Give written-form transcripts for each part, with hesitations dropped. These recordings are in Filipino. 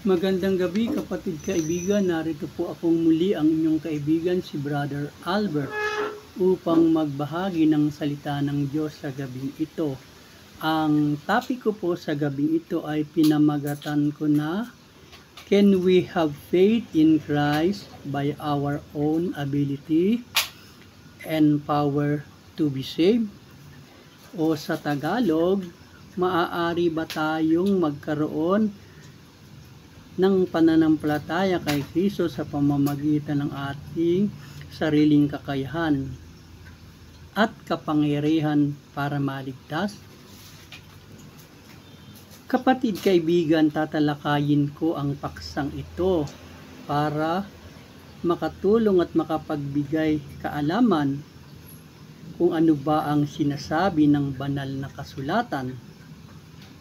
Magandang gabi kapatid kaibigan, narito po akong muli ang inyong kaibigan si Brother Albert upang magbahagi ng salita ng Diyos sa gabing ito. Ang topic ko po sa gabing ito ay pinamagatan ko na Can we have faith in Christ by our own ability and power to be saved? O sa Tagalog, maaari ba tayong magkaroon ng pananampalataya kay Kristo sa pamamagitan ng ating sariling kakayahan at kapangyarihan para maligtas? Kapatid kaibigan, tatalakayin ko ang paksang ito para makatulong at makapagbigay kaalaman kung ano ba ang sinasabi ng banal na kasulatan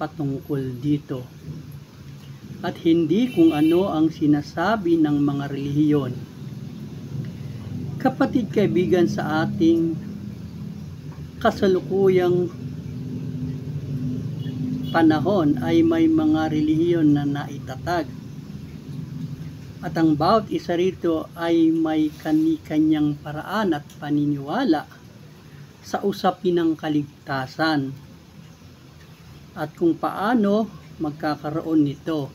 patungkol dito, at hindi kung ano ang sinasabi ng mga relihiyon. Kapatid kaibigan, sa ating kasalukuyang panahon ay may mga relihiyon na naitatag, at ang bawat isa rito ay may kani-kanyang paraan at paniniwala sa usapin ng kaligtasan at kung paano magkakaroon nito.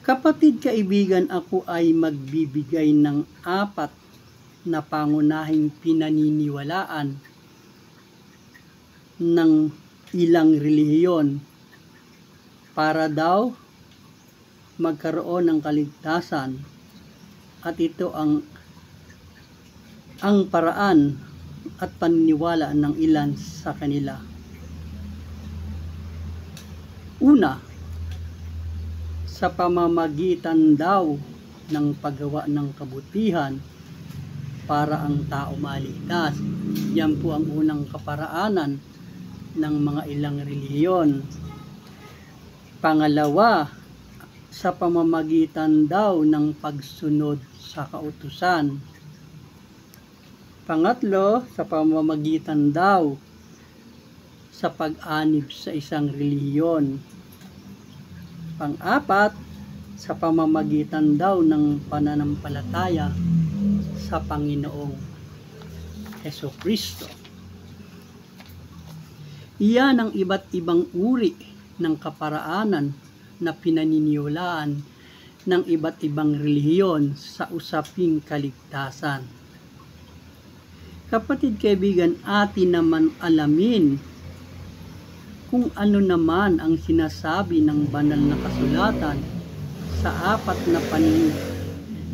Kapatid kaibigan, ako ay magbibigay ng 4 na pangunahing pinaniniwalaan ng ilang relihiyon para daw magkaroon ng kaligtasan, at ito ang paraan at paniniwala ng ilan sa kanila. Una, sa pamamagitan daw ng paggawa ng kabutihan para ang tao maligtas. Yan po ang unang kaparaanan ng mga ilang relihiyon. Pangalawa, sa pamamagitan daw ng pagsunod sa kautusan. Pangatlo, sa pamamagitan daw sa pag-anib sa isang relihiyon. Pang-apat, sa pamamagitan daw ng pananampalataya sa Panginoong Hesukristo. Iyan ang iba't ibang uri ng kaparaanan na pinaniniwalaan ng iba't ibang relihiyon sa usaping kaligtasan. Kapatid kaibigan, atin naman alamin kung ano naman ang sinasabi ng banal na kasulatan sa 4 na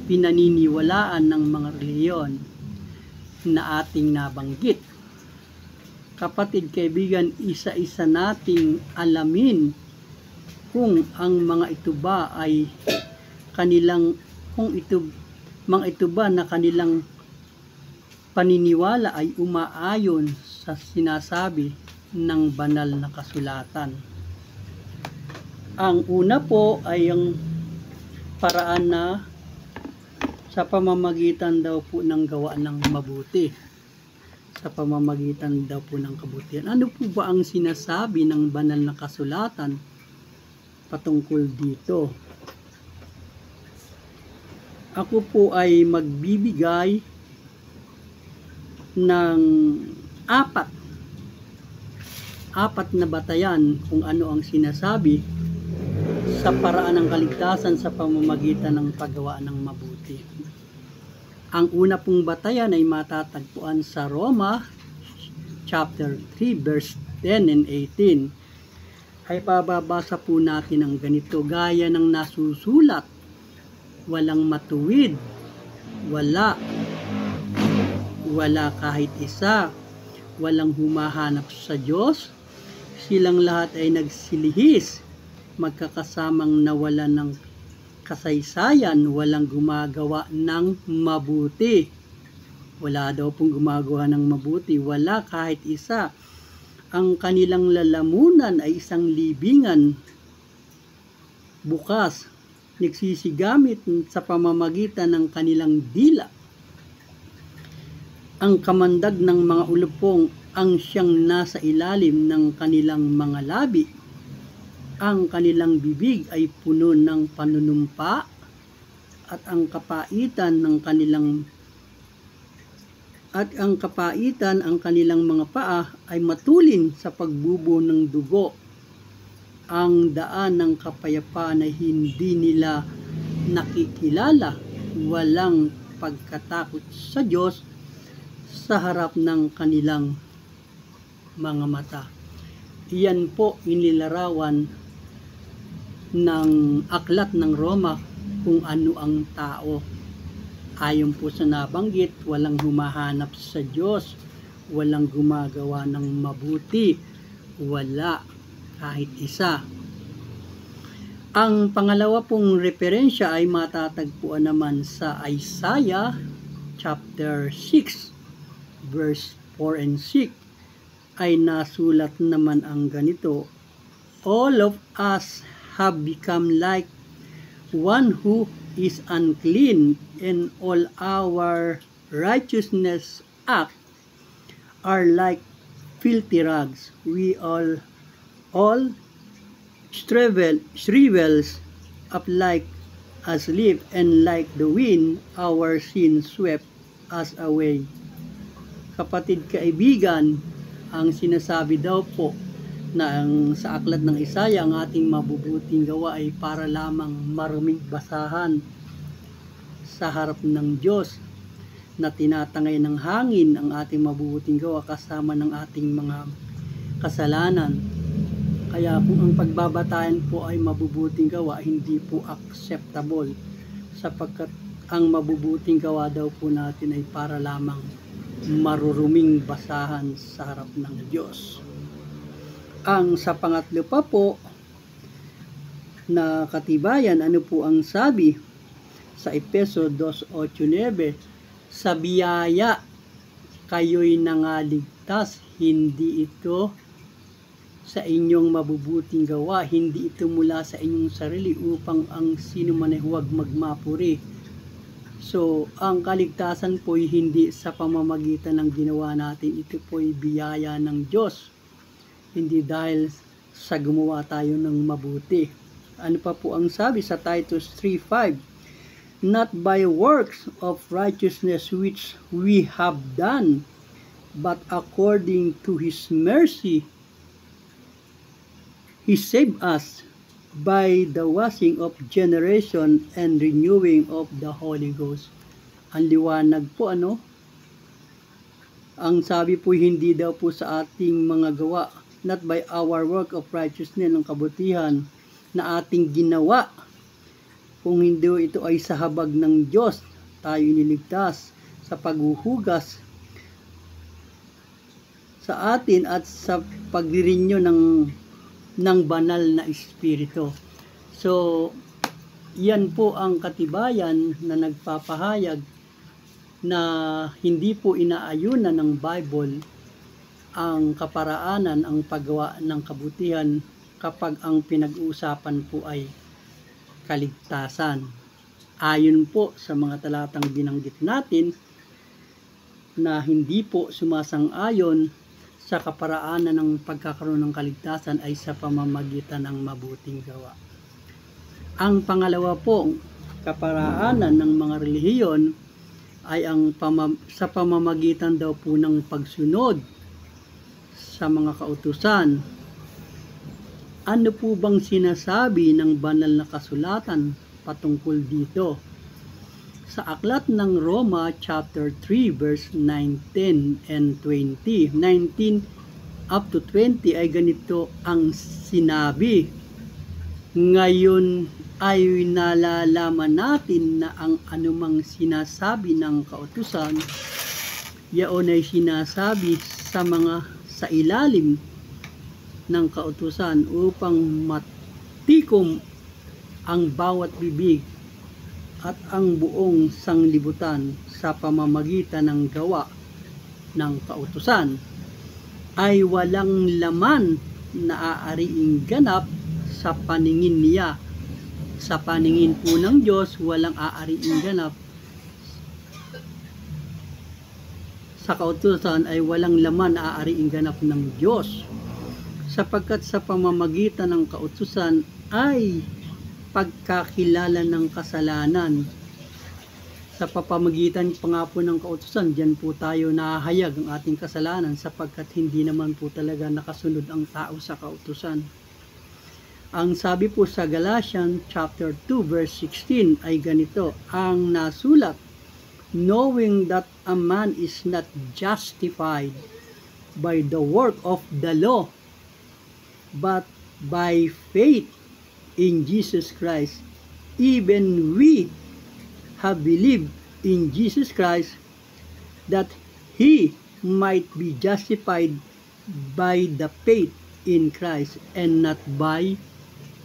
pinaniniwalaan ng mga relihiyon na ating nabanggit. Kapatid kaibigan, isa-isa nating alamin kung ang mga ito ba ay mga ito ba na kanilang paniniwala ay umaayon sa sinasabi ng banal na kasulatan. Ang una po ay ang paraan na sa pamamagitan daw po ng gawa ng mabuti. Sa pamamagitan daw po ng kabutihan. Ano po ba ang sinasabi ng banal na kasulatan patungkol dito? Ako po ay magbibigay ng 4 na batayan kung ano ang sinasabi sa paraan ng kaligtasan sa pamamagitan ng paggawa ng mabuti. Ang una pong batayan ay matatagpuan sa Roma chapter 3 verse 10 and 18. Ay pababasa po natin ang ganito, gaya ng nasusulat, walang matuwid, wala kahit isa, walang humahanap sa Diyos, silang lahat ay nagsilihis, magkakasamang nawalan ng kasaysayan, walang gumagawa ng mabuti. Wala daw pong gumagawa ng mabuti, wala kahit isa. Ang kanilang lalamunan ay isang libingan bukas, nagsisigamit sa pamamagitan ng kanilang dila. Ang kamandag ng mga ulupong ang siyang nasa ilalim ng kanilang mga labi. Ang kanilang bibig ay puno ng panunumpa at ang kapaitan ang kanilang mga paa ay matulin sa pagbubo ng dugo. Ang daan ng kapayapaan ay hindi nila nakikilala. Walang pagkatakot sa Diyos sa harap ng kanilang mga mata. Iyan po inilarawan ng aklat ng Roma kung ano ang tao. Ayon po sa nabanggit, walang humahanap sa Diyos, walang gumagawa ng mabuti, wala kahit isa. Ang pangalawa pong referensya ay matatagpuan naman sa Isaiah chapter 6 verse 4 and 6 ay nasulat naman ang ganito: All of us have become like one who is unclean, and all our righteousness acts are like filthy rags. We all shrivels up like as leaf, and like the wind, our sins swept us away. Kapatid kaibigan, ang sinasabi daw po na sa aklat ng Isaiah, ang ating mabubuting gawa ay para lamang maruming basahan sa harap ng Diyos, na tinatangay ng hangin ang ating mabubuting gawa kasama ng ating mga kasalanan. Kaya kung ang pagbabatayan po ay mabubuting gawa, hindi po acceptable, sapagkat ang mabubuting gawa daw po natin ay para lamang maruruming basahan sa harap ng Diyos. Ang sa pangatlo pa po na katibayan, ano po ang sabi sa Efeso 2:8-9? Sa biyaya kayo'y nangaligtas, hindi ito sa inyong mabubuting gawa, hindi ito mula sa inyong sarili, upang ang sino man ay huwag magmapuri. So, ang kaligtasan po ay hindi sa pamamagitan ng ginawa natin, ito po ay biyaya ng Diyos, hindi dahil sa gumawa tayo ng mabuti. Ano pa po ang sabi sa Titus 3:5? Not by works of righteousness which we have done, but according to His mercy, He saved us by the washing of generation and renewing of the Holy Ghost. Ang liwanag po, ano? Ang sabi po, hindi daw po sa ating mga gawa, not by our work of righteousness, ng kabutihan na ating ginawa. Kung hindi ito ay sa habag ng Diyos, tayo iniligtas sa paghuhugas sa atin at sa pagririnyo ng banal na espiritu. So, yan po ang katibayan na nagpapahayag na hindi po inaayunan ng Bible ang kaparaanan, ang paggawa ng kabutihan kapag ang pinag-uusapan po ay kaligtasan. Ayon po sa mga talatang binanggit natin na hindi po sumasang-ayon sa kaparaanan ng pagkakaroon ng kaligtasan ay sa pamamagitan ng mabuting gawa. Ang pangalawa po, kaparaanan ng mga relihiyon ay sa pamamagitan daw po ng pagsunod sa mga kautusan. Ano po bang sinasabi ng banal na kasulatan patungkol dito? Sa aklat ng Roma chapter 3 verse 19 and 20, 19 up to 20 ay ganito ang sinabi: Ngayon ay nalalaman natin na ang anumang sinasabi ng kautusan, yaon ay sinasabi sa ilalim ng kautusan upang matikom ang bawat bibig at ang buong sanglibutan sa pamamagitan ng gawa ng kautusan, ay walang laman na aariing ganap sa paningin niya. Sa paningin po ng Diyos, walang aariing ganap. Sa kautusan ay walang laman na aariing ganap ng Diyos. sapagkat sa pamamagitan ng kautusan ay pagkakilala ng kasalanan. Sa pamamagitan pa nga po ng kautusan, diyan po tayo nahahayag ang ating kasalanan sapagkat hindi naman po talaga nakasunod ang tao sa kautusan. Ang sabi po sa Galatians chapter 2 verse 16 ay ganito, ang nasulat, knowing that a man is not justified by the work of the law, but by faith in Jesus Christ. Even we have believed in Jesus Christ that He might be justified by the faith in Christ and not by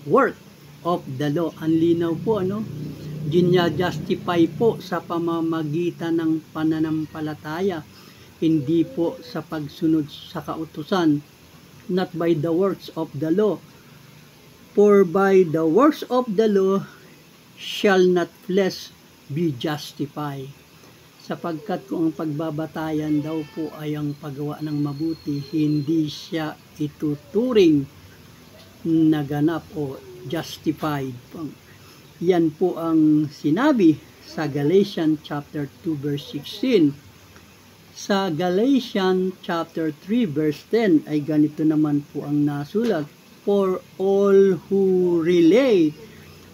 work of the law. Ang linaw po, ano? Ginya-justify po sa pamamagitan ng pananampalataya, hindi po sa pagsunod sa kautusan, not by the works of the law. For by the works of the law shall not flesh be justified. Sapagkat kung ang pagbabatayan daw po ay ang paggawa ng mabuti, hindi siya ituturing na ganap o justified. Yan po ang sinabi sa Galatians chapter 2 verse 16. Sa Galatians chapter 3 verse 10 ay ganito naman po ang nasulat, for all who rely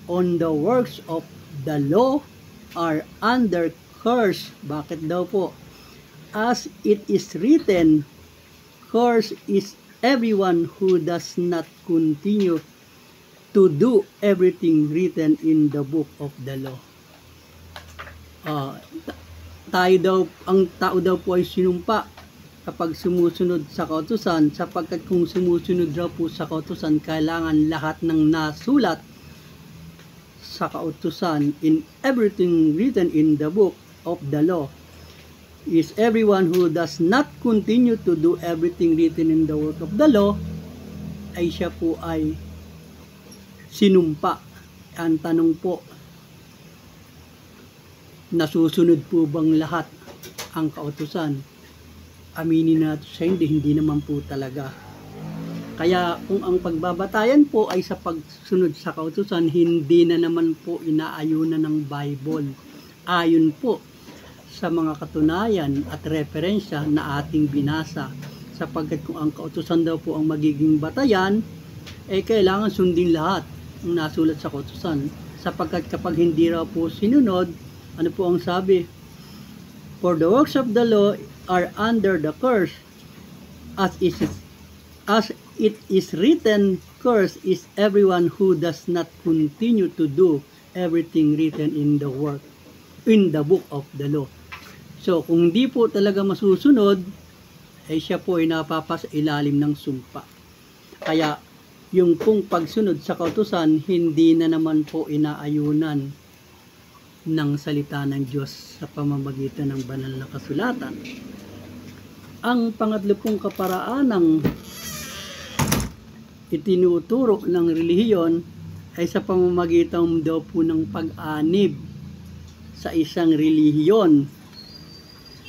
on the works of the law are under curse. Bakit daw po? As it is written, curse is everyone who does not continue to do everything written in the book of the law. Ang tao daw po ay sinumpa kapag sumusunod sa kautusan, sapagkat kung sumusunod daw po sa kautusan, kailangan lahat ng nasulat sa kautusan in everything written in the book of the law is everyone who does not continue to do everything written in the work of the law ay siya po ay sinumpa. Ang tanong po, nasusunod po bang lahat ang kautusan? Aminin natin sa hindi naman po talaga. Kaya kung ang pagbabatayan po ay sa pagsunod sa kautusan, hindi na naman po inaayunan ng Bible. Ayon po sa mga katunayan at referensya na ating binasa. Sapagkat kung ang kautusan daw po ang magiging batayan, kailangan sundin lahat ang nasulat sa kautusan. Sapagkat kapag hindi raw po sinunod, ano po ang sabi? For the works of the law are under the curse, as it is written, curse is everyone who does not continue to do everything written in the book of the law. So, kung di po talaga masusunod, ay siya po ay napapasa ilalim ng sumpa. Kaya, yung pong pagsunod sa kautusan, hindi na naman po inaayunan ng salita ng Diyos sa pamamagitan ng banal na kasulatan. Ang pangatlo pong kaparaanang itinuturo ng relihiyon ay sa pamamagitan daw po ng pag-anib sa isang relihiyon.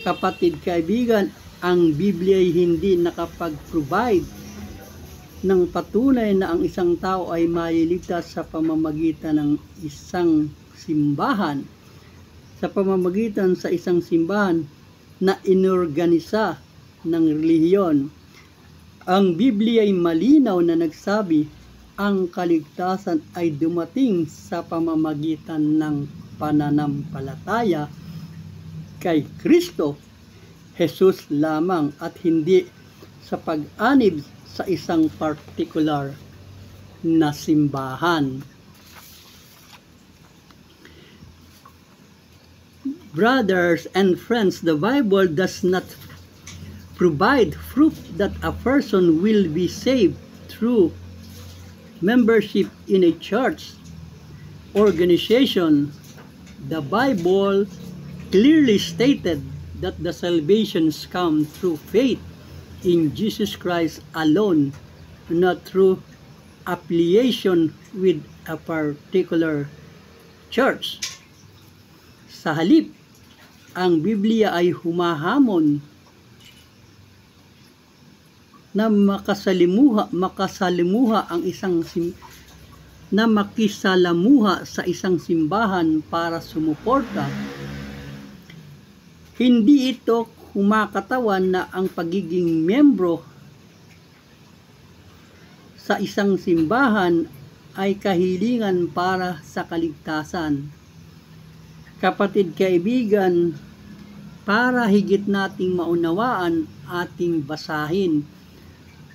Kapatid kaibigan, ang Biblia ay hindi nakapag-provide ng patunay na ang isang tao ay maliligtas sa pamamagitan ng isang simbahan, sa pamamagitan sa isang simbahan na inorganisa ng relihiyon. Ang Biblia ay malinaw na nagsabi, ang kaligtasan ay dumating sa pamamagitan ng pananampalataya kay Kristo Jesus lamang at hindi sa pag-anib sa isang particular na simbahan. Brothers and friends, the Bible does not provide proof that a person will be saved through membership in a church organization. The Bible clearly stated that the salvations come through faith in Jesus Christ alone, not through affiliation with a particular church. Sa halip, ang Biblia ay humahamon na makasalimuha sa isang simbahan para sumuporta. Hindi ito kumakatawan na ang pagiging miyembro sa isang simbahan ay kahilingan para sa kaligtasan. Kapatid kaibigan, para higit nating maunawaan, ating basahin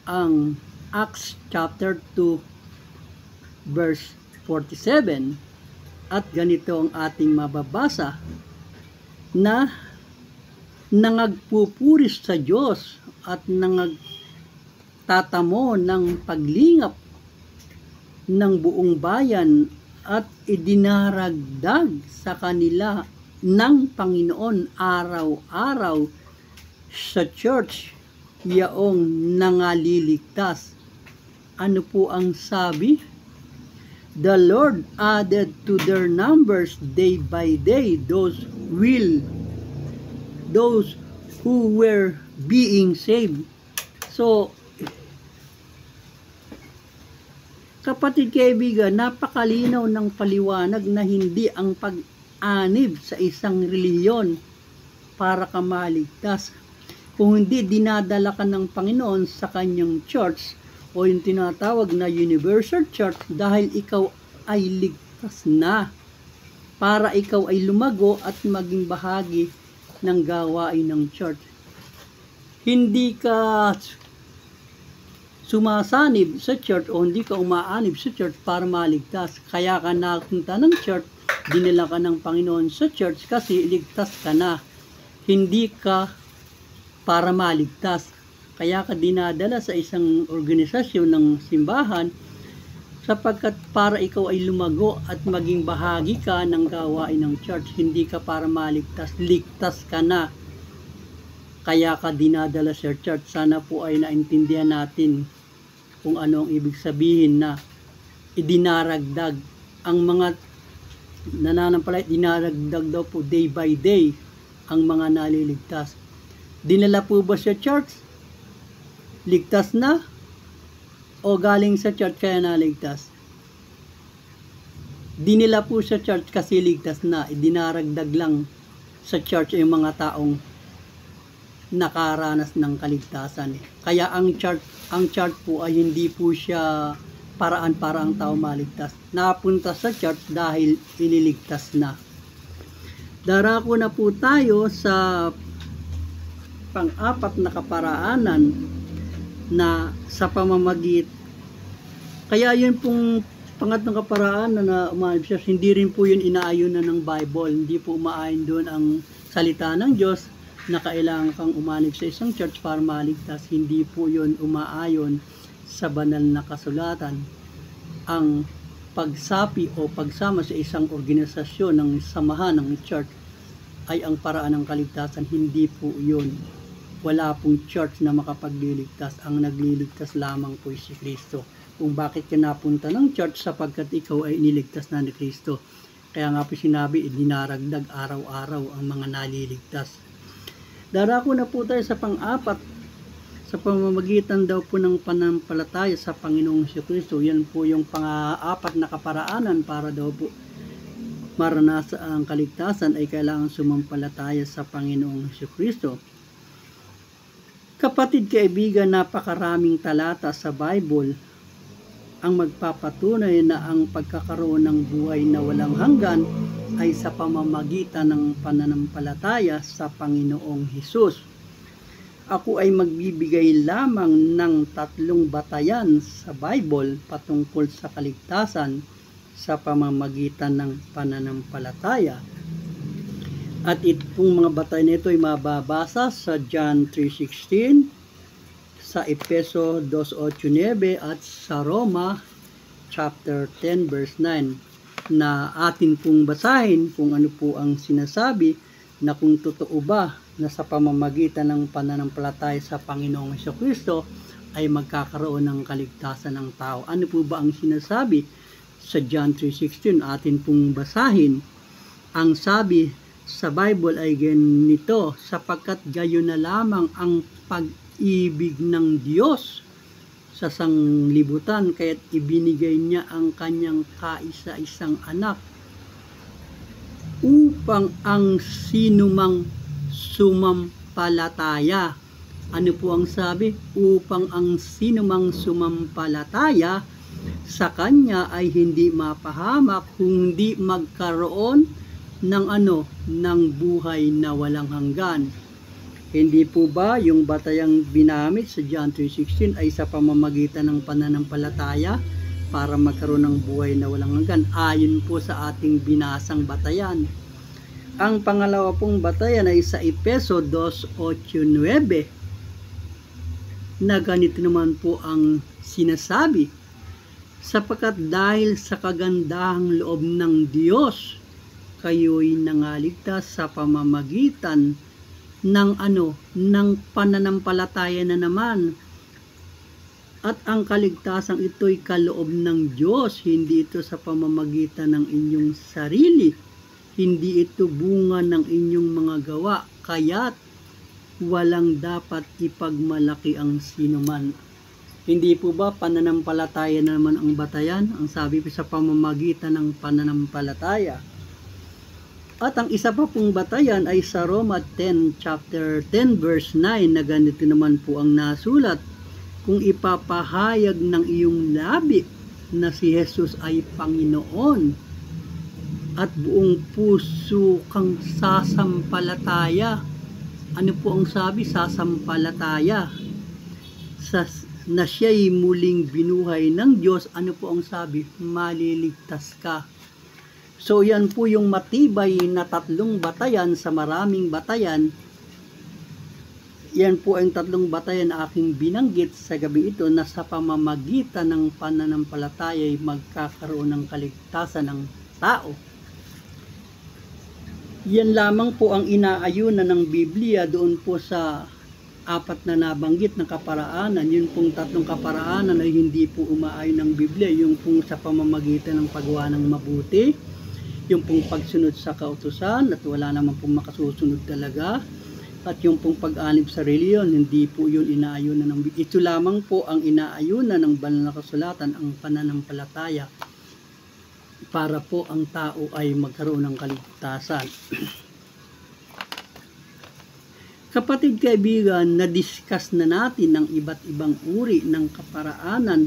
ang Acts chapter 2 verse 47, at ganito ang ating mababasa, na nangagpupuris sa Diyos at nangagtatamo ng paglingap ng buong bayan at idinaragdag sa kanila ng Panginoon araw-araw sa church yaong nangaliligtas. Ano po ang sabi? The Lord added to their numbers day by day those who were being saved. So, kapatid kaibigan, napakalinaw ng paliwanag na hindi ang pag-anib sa isang relihiyon para ka maligtas. Kung hindi dinadala ka ng Panginoon sa kanyang church o yung tinatawag na universal church dahil ikaw ay ligtas na, para ikaw ay lumago at maging bahagi ng gawain ng church. Hindi ka sumasanib sa church o hindi ka umaanib sa church para maligtas. Kaya ka napunta ng church, dinala ka ng Panginoon sa church kasi ligtas ka na. Hindi ka para maligtas. Kaya ka dinadala sa isang organisasyon ng simbahan sapagkat para ikaw ay lumago at maging bahagi ka ng gawain ng church. Hindi ka para maligtas, ligtas ka na. Kaya ka dinadala sa church. Sana po ay naintindihan natin kung ano ang ibig sabihin na idinaragdag. Ang mga nananampalataya, dinaragdag daw po day by day ang mga naliligtas. Dinala po ba sa church? Ligtas na? O galing sa church kaya naligtas? Dinila po sa church kasi ligtas na. Dinaragdag lang sa church yung mga taong nakaranas ng kaligtasan. Kaya ang church po ay hindi po siya paraan para ang tao maligtas. Napunta sa church dahil iniligtas na. Darako na po tayo sa pang-apat na kaparaanan na sa kaya yun pong pangatlong kaparaanan na umanib siya, hindi rin po yun inaayunan ng Bible. Hindi po umaayon doon ang salita ng Diyos na kailangan kang umanib sa isang church para maligtas. Hindi po yun umaayon sa banal na kasulatan. Ang pagsapi o pagsama sa isang organisasyon ng samahan ng church ay ang paraan ng kaligtasan. Hindi po yun. Wala pong church na makapagliligtas. Ang nagliligtas lamang po si Kristo. Kung bakit ka napunta ng church, sapagkat ikaw ay iniligtas na ni Kristo. Kaya nga po sinabi, dinaragdag araw-araw ang mga naliligtas. Darako na po tayo sa pang-apat, sa pamamagitan daw po ng pananampalataya sa Panginoong Kristo. Yan po yung pang-apat na kaparaanan para daw po maranasan ang kaligtasan ay kailangan sumampalataya sa Panginoong Kristo. Kapatid kaibigan, napakaraming talata sa Bible ang magpapatunay na ang pagkakaroon ng buhay na walang hanggan ay sa pamamagitan ng pananampalataya sa Panginoong Hesus. Ako ay magbibigay lamang ng 3 batayan sa Bible patungkol sa kaligtasan sa pamamagitan ng pananampalataya. At itong mga batayan nito ay mababasa sa John 3:16, sa Efeso 2:8-9 at sa Roma chapter 10 verse 9 na atin pong basahin kung ano po ang sinasabi na kung totoo ba na sa pamamagitan ng pananampalataya sa Panginoong Kristo ay magkakaroon ng kaligtasan ng tao. Ano po ba ang sinasabi sa John 3:16? Atin pong basahin. Ang sabi sa Bible ay ganito, sapagkat gayon na lamang ang pag-ibig ng Diyos sa sanglibutan, kaya't ibinigay niya ang kanyang kaisa-isang anak upang ang sinumang sumampalataya. Ano po ang sabi? Upang ang sinumang sumampalataya sa kanya ay hindi mapahamak, kundi magkaroon ng ng buhay na walang hanggan. Hindi po ba yung batayang binamit sa John 3:16 ay sa pamamagitan ng pananampalataya para magkaroon ng buhay na walang hanggan, ayon po sa ating binasang batayan? Ang pangalawa pong batayan ay sa Efeso 2:8-9 na ganito naman po ang sinasabi: sapagkat dahil sa kagandahang loob ng Diyos, kayo'y nangaligtas sa pamamagitan ng ng pananampalataya na naman. At ang kaligtasang ito'y kaloob ng Diyos, hindi ito sa pamamagitan ng inyong sarili, hindi ito bunga ng inyong mga gawa, kaya't walang dapat ipagmalaki ang sinuman. Hindi po ba pananampalataya na naman ang batayan? Ang sabi po sa pamamagitan ng pananampalataya. At ang isa pa pong batayan ay sa Roma 10, chapter 10, verse 9, na ganito naman po ang nasulat: kung ipapahayag ng iyong labi na si Jesus ay Panginoon at buong puso kang sasampalataya. Ano po ang sabi? Sasampalataya. Na siya'y muling binuhay ng Diyos, ano po ang sabi? Maliligtas ka. So yan po yung matibay na tatlong batayan sa maraming batayan. Yan po ang tatlong batayan na aking binanggit sa gabi ito, na sa pamamagitan ng pananampalataya ay magkakaroon ng kaligtasan ng tao. Yan lamang po ang inaayunan ng Biblia doon po sa apat na nabanggit na kaparaanan. Yun pong tatlong kaparaanan ay hindi po umaayon ng Biblia. Yung pong sa pamamagitan ng paggawa ng mabuti, yung pong pagsunod sa kautusan at wala naman pong makasusunod talaga, at yung pong pag-anib sa reliyon, hindi po yun inaayunan ng Biblia. Ito lamang po ang inaayunan ng banal na kasulatan, ang pananampalataya, para po ang tao ay magkaroon ng kaligtasan. Kapatid kaibigan, na-discuss na natin ng iba't ibang uri ng kaparaanan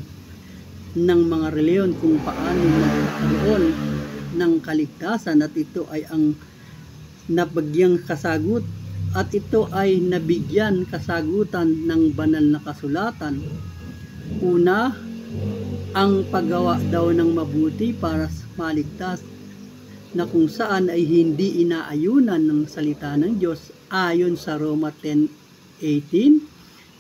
ng mga reliyon kung paano magkaroon ng kaligtasan, at ito ay ang nabagyang kasagot, at ito ay nabigyan kasagutan ng banal na kasulatan. Una, ang paggawa daw ng mabuti para maligtas, na kung saan ay hindi inaayunan ng salita ng Diyos ayon sa Roma 10:18,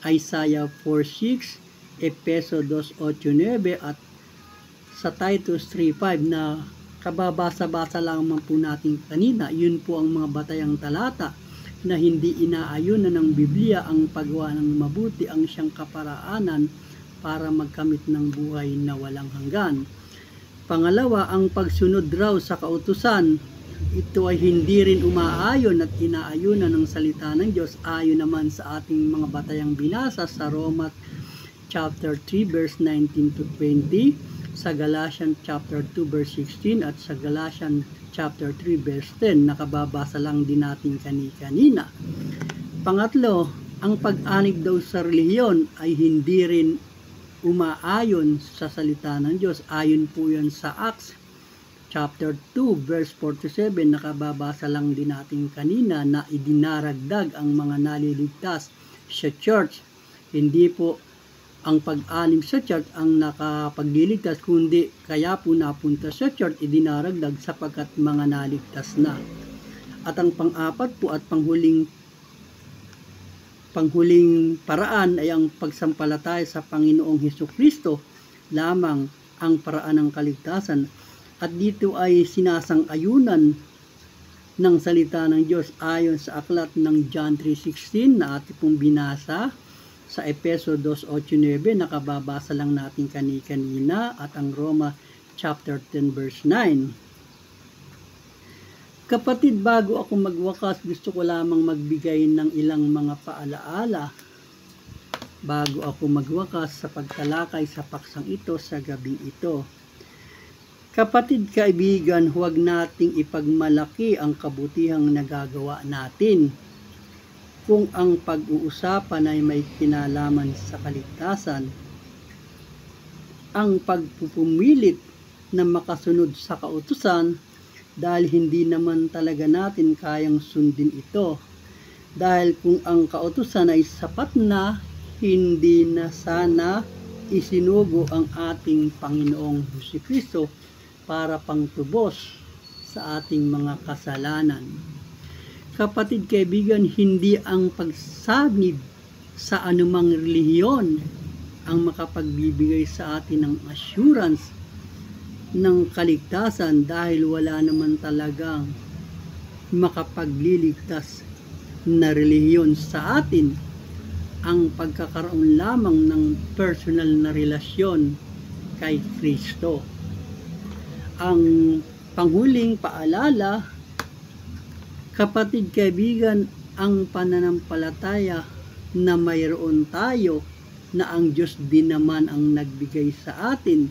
Isaiah 4:6, Efeso 2:8-9 at sa Titus 3:5 na kababasa-basa lamang po natin kanina. Yun po ang mga batayang talata na hindi inaayunan ng Biblia ang paggawa ng mabuti, ang siyang kaparaanan para magkamit ng buhay na walang hanggan. Pangalawa, ang pagsunod raw sa kautusan, ito ay hindi rin umaayon at inaayunan ng salita ng Diyos ayon naman sa ating mga batayang binasa sa Roma chapter 3 verse 19-20, sa Galatians chapter 2 verse 16 at sa Galatians chapter 3 verse 10, nakababasa lang din natin kanina. Pangatlo, ang pag-anib daw sa relihiyon ay hindi rin umaayon sa salita ng Diyos. Ayon po yan sa Acts chapter 2 verse 47, nakababasa lang din natin kanina na idinaragdag ang mga naliligtas sa church. Hindi po ang pag-anim sa church ang nakapagliligtas, kundi kaya po napunta sa church, idinaragdag sapagkat mga naligtas na. At ang pang-apat po at panghuling paraan ay ang pagsampalataya sa Panginoong Hesukristo lamang ang paraan ng kaligtasan. At dito ay sinasang-ayunan ng salita ng Diyos ayon sa aklat ng John 3:16 na ating pong binasa, sa Efeso 2:8-9, nakababasa lang natin kanina, at ang Roma chapter 10 verse 9. Kapatid, bago ako magwakas, gusto ko lamang magbigay ng ilang mga paalaala bago ako magwakas sa pagtalakay sa paksang ito sa gabing ito. Kapatid, kaibigan, huwag nating ipagmalaki ang kabutihang nagagawa natin. Kung ang pag-uusapan ay may kinalaman sa kaligtasan, ang pagpupumilit na makasunod sa kautusan dahil hindi naman talaga natin kayang sundin ito. Dahil kung ang kautusan ay sapat na, hindi na sana isinugo ang ating Panginoong Jesucristo para pangtubos sa ating mga kasalanan. Kapatid, kaibigan, hindi ang pagsanib sa anumang relihiyon ang makapagbibigay sa atin ng assurance ng kaligtasan dahil wala naman talagang makapagliligtas na relihiyon sa atin. Ang pagkakaroon lamang ng personal na relasyon kay Kristo. Ang panghuling paalala, kapatid, kaibigan, ang pananampalataya na mayroon tayo na ang Diyos din naman ang nagbigay sa atin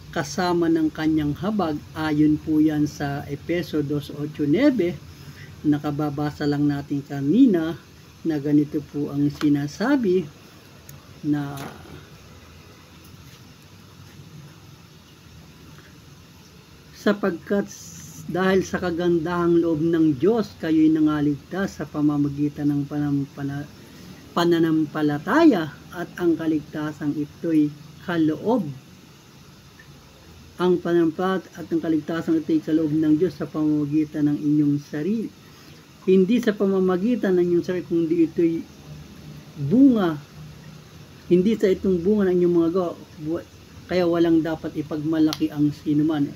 kasama ng kanyang habag. Ayon po yan sa Efeso 2:8-9, nakababasa lang natin kanina na ganito po ang sinasabi na sapagkat dahil sa kagandahang loob ng Diyos kayo'y nangaligtas sa pamamagitan ng pananampalataya at ang kaligtasang ito'y kaloob. Ang pananampalataya at ang kaligtasang ito'y kaloob ng Diyos sa pamamagitan ng inyong sarili. Hindi sa pamamagitan ng inyong sarili, kundi ito'y bunga. Hindi sa itong bunga ng inyong mga gawa. Kaya walang dapat ipagmalaki ang sinuman.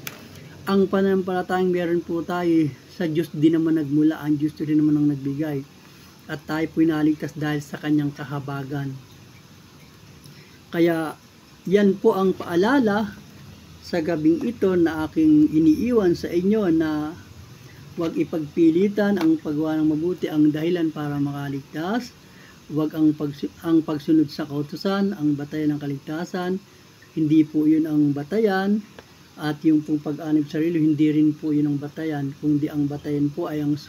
Ang pananampalatayang meron po tayo sa Diyos din naman nagmula. Ang Diyos din naman ang nagbigay. At tayo po inaligtas dahil sa kanyang kahabagan. Kaya yan po ang paalala sa gabing ito na aking iniiwan sa inyo, na huwag ipagpilitan ang paggawa ng mabuti ang dahilan para makaligtas. Huwag ang pagsunod sa kautusan ang batayan ng kaligtasan. Hindi po yun ang batayan. At yung pong pag-anib sa sarili, hindi rin po yun ang batayan. Kundi ang batayan po ay ang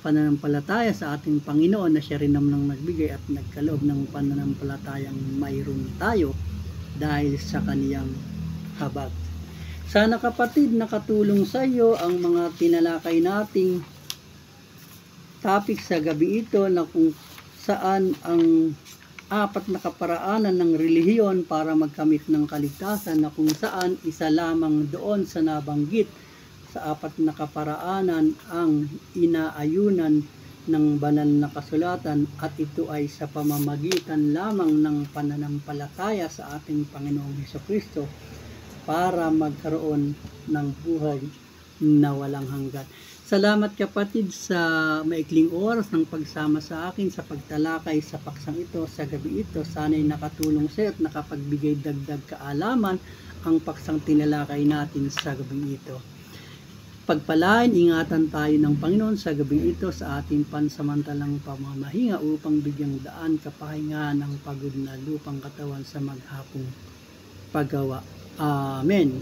pananampalataya sa ating Panginoon na siya rin naman ang nagbigay at nagkaloob ng pananampalatayang mayroon tayo dahil sa kaniyang habag. Sana, kapatid, nakatulong sa iyo ang mga tinalakay nating topic sa gabi ito, na kung saan ang apat na kaparaanan ng relihiyon para magkamit ng kaligtasan, na kung saan isa lamang doon sa nabanggit sa apat na kaparaanan ang inaayunan ng banal na kasulatan, at ito ay sa pamamagitan lamang ng pananampalataya sa ating Panginoong Jesucristo para magkaroon ng buhay na walang hanggan. Salamat, kapatid, sa maikling oras ng pagsama sa akin sa pagtalakay sa paksang ito sa gabi ito. Sana'y nakatulong sa iyo at nakapagbigay dagdag kaalaman ang paksang tinalakay natin sa gabi ito. Pagpalain, ingatan tayo ng Panginoon sa gabi ito sa ating pansamantalang pamamahinga upang bigyang daan kapahingahan ng pagod na lupang katawan sa maghapong paggawa. Amen.